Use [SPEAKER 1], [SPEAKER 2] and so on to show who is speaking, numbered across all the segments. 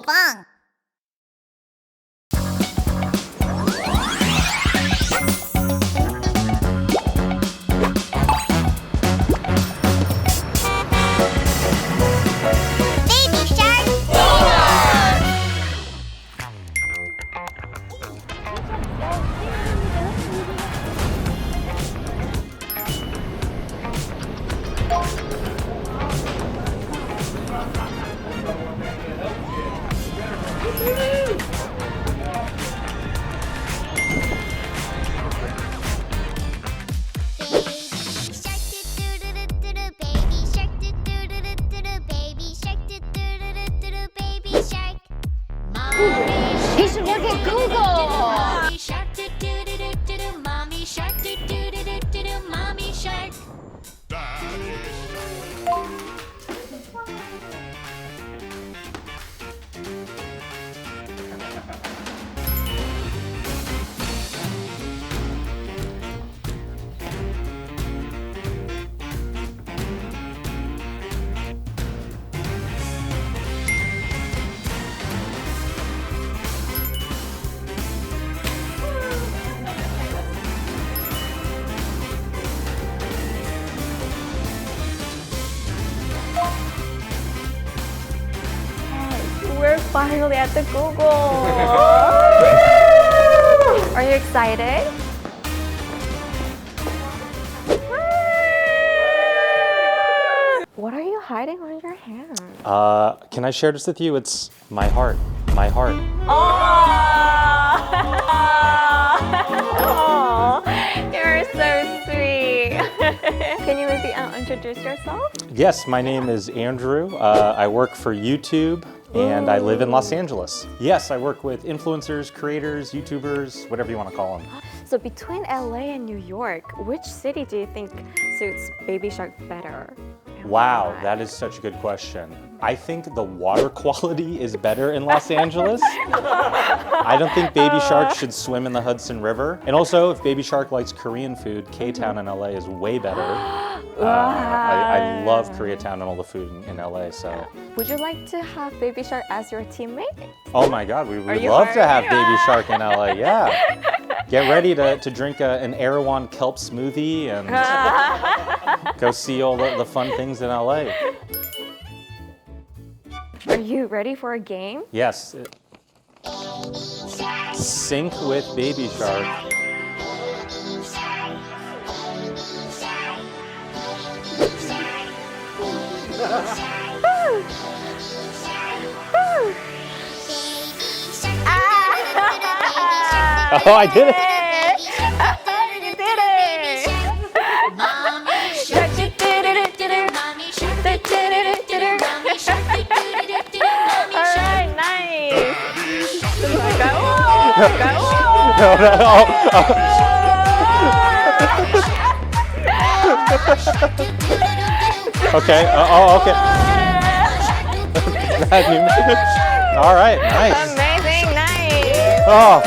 [SPEAKER 1] Pinkfong.
[SPEAKER 2] You should look at Google.
[SPEAKER 3] Mommy shark, do do do do do do. Mommy shark, do do do do do do. Mommy shark.
[SPEAKER 2] We're finally at the Google. Are you excited? What are you hiding on your hand?
[SPEAKER 4] Can I share this with you? It's my heart. My heart.
[SPEAKER 2] Oh, you're so sweet. Can you maybe introduce yourself?
[SPEAKER 4] Yes, my name is Andrew. I work for YouTube and I live in Los Angeles. Yes, I work with influencers, creators, YouTubers, whatever you want to call them.
[SPEAKER 2] So between LA and New York, which city do you think suits Baby Shark better? And
[SPEAKER 4] Wow,
[SPEAKER 2] why?
[SPEAKER 4] that is such a good question. I think the water quality is better in Los Angeles. I don't think Baby Shark should swim in the Hudson River. And also, if Baby Shark likes Korean food, K-Town in LA is way better. I love Koreatown and all the food in LA, so.
[SPEAKER 2] Would you like to have Baby Shark as your teammate?
[SPEAKER 4] Oh my God, we would
[SPEAKER 2] you
[SPEAKER 4] love to have
[SPEAKER 2] hiring?
[SPEAKER 4] Baby Shark in LA, yeah. Get ready to drink an Erewhon kelp smoothie and go see all the fun things in LA.
[SPEAKER 2] Are you ready for a game?
[SPEAKER 4] Yes. Sync with Baby Shark. Oh, I did it!
[SPEAKER 2] You did it!
[SPEAKER 3] Mommy shark, do do do do do. Mommy shark, do do do do do. Mommy shark, do do do do do. Mommy
[SPEAKER 2] All
[SPEAKER 3] shark.
[SPEAKER 2] right, nice. Go!
[SPEAKER 4] Okay, okay. All right, nice.
[SPEAKER 2] Amazing, nice.
[SPEAKER 4] Oh,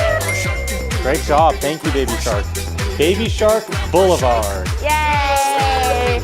[SPEAKER 4] great job. Thank you, Baby Shark. Baby Shark Boulevard.
[SPEAKER 2] Yay!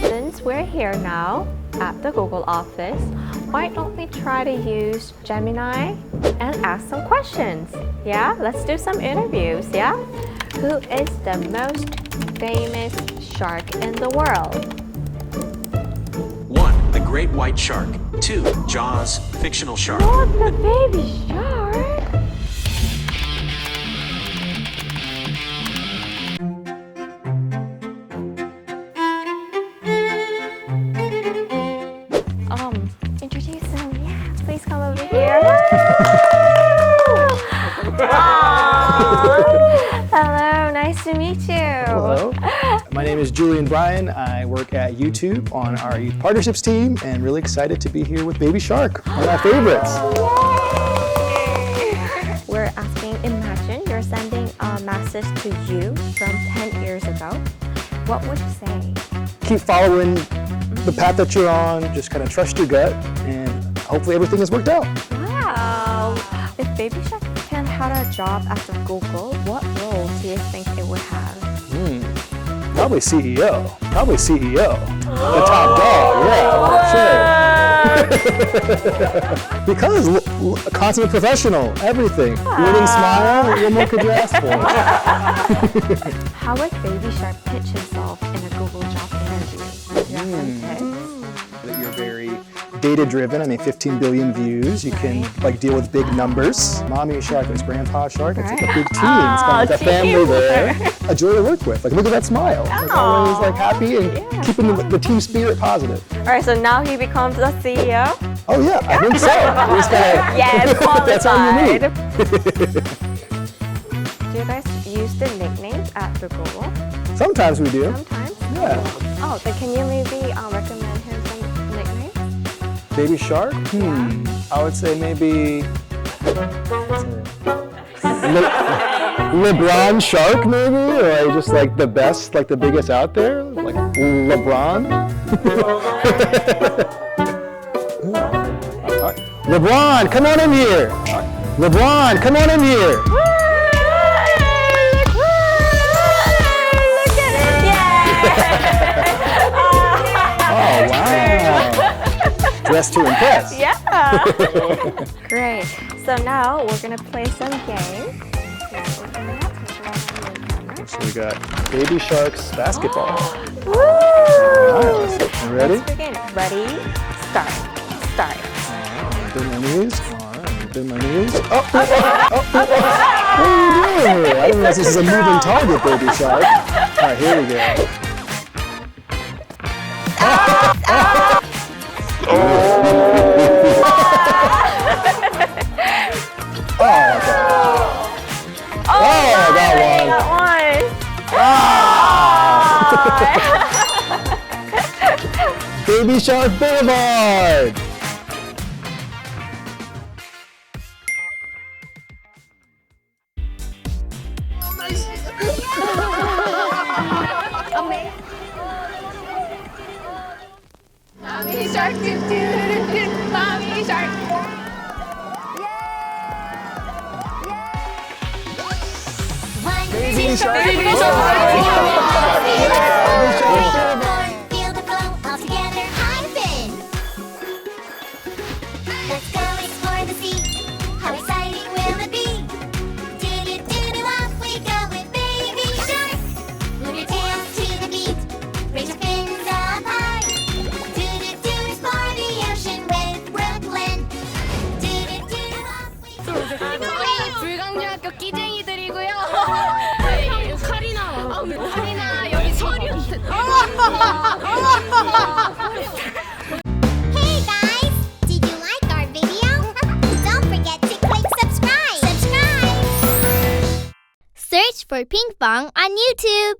[SPEAKER 2] Since we're here now at the Google office, why don't we try to use Gemini and ask some questions? Yeah, let's do some interviews, yeah? Who is the most famous shark in the world?
[SPEAKER 5] 1. The great white shark. 2. Jaws, fictional shark.
[SPEAKER 2] Not the baby shark! Introduce him. Yeah, please come over here. Hello, nice to meet you.
[SPEAKER 6] Hello. My name is Julian Bryan. I work at YouTube on our youth partnerships team and really excited to be here with Baby Shark, one of my favorites.
[SPEAKER 2] We're asking, imagine you're sending a mass this to you from 10 years ago, what would you say?
[SPEAKER 6] Keep following the path that you're on, just kind of trust your gut, and hopefully everything has worked out.
[SPEAKER 2] Wow! If Baby Shark can have a job after Google, what role do you think it would have?
[SPEAKER 6] Probably CEO. Probably CEO. The top dog, yeah, for sure. Because a consummate professional, everything. Winning smile, what more could you ask for?
[SPEAKER 2] How would Baby Shark pitch himself in a Google job interview? Do you have some tips?
[SPEAKER 6] That you're very data-driven. I mean, 15 billion views. You can like deal with big numbers. Mommy Shark, there's Grandpa Shark. It's like a big team. It's kind of like a family there. A joy to work with. Like, look at that smile. Like, always like happy and keeping the team spirit positive.
[SPEAKER 2] All right, so now he becomes the CEO?
[SPEAKER 6] Oh yeah, I think so. We just gotta,
[SPEAKER 2] Yes,
[SPEAKER 6] that's all you need.
[SPEAKER 2] qualified. Do you guys use the nicknames after Google?
[SPEAKER 6] Sometimes we do.
[SPEAKER 2] Sometimes?
[SPEAKER 6] Yeah.
[SPEAKER 2] Oh, then can you maybe recommend him some nicknames?
[SPEAKER 6] Baby Shark? I would say maybe LeBron Shark maybe, or just like the best, like the biggest out there, like LeBron. LeBron, come on in here. LeBron, come on in here.
[SPEAKER 2] Look at it! Yeah!
[SPEAKER 6] Oh wow. Dressed to impress.
[SPEAKER 2] Yeah! Great. So now we're gonna play some games.
[SPEAKER 6] So we got Baby Shark's basketball.
[SPEAKER 2] Woo!
[SPEAKER 6] Nice. You ready?
[SPEAKER 2] Let's begin. Ready? Start. Start.
[SPEAKER 6] Bend my knees. All right, bend my knees. Oh. What are you doing here? I don't know if this is a moving target, Baby Shark. All right, here we go. That one. Baby Shark Boulevard.
[SPEAKER 3] Mommy shark, do do do do. Mommy shark.
[SPEAKER 6] Baby Shark.
[SPEAKER 3] Baby shark.
[SPEAKER 1] Feel the flow all together. I've been. Let's go explore the sea. How exciting will it be? Do do do do off we go with Baby Shark. Move your tails to the beat. Raise your fins up high. Do do do explore the ocean with Brooklyn. Do do do off we go.
[SPEAKER 3] 저희 불광중학교 끼쟁이들이고요. 카리나 여기 서리한테.
[SPEAKER 1] Hey guys! Did you like our video? Don't forget to click subscribe. Search for Pinkfong on YouTube.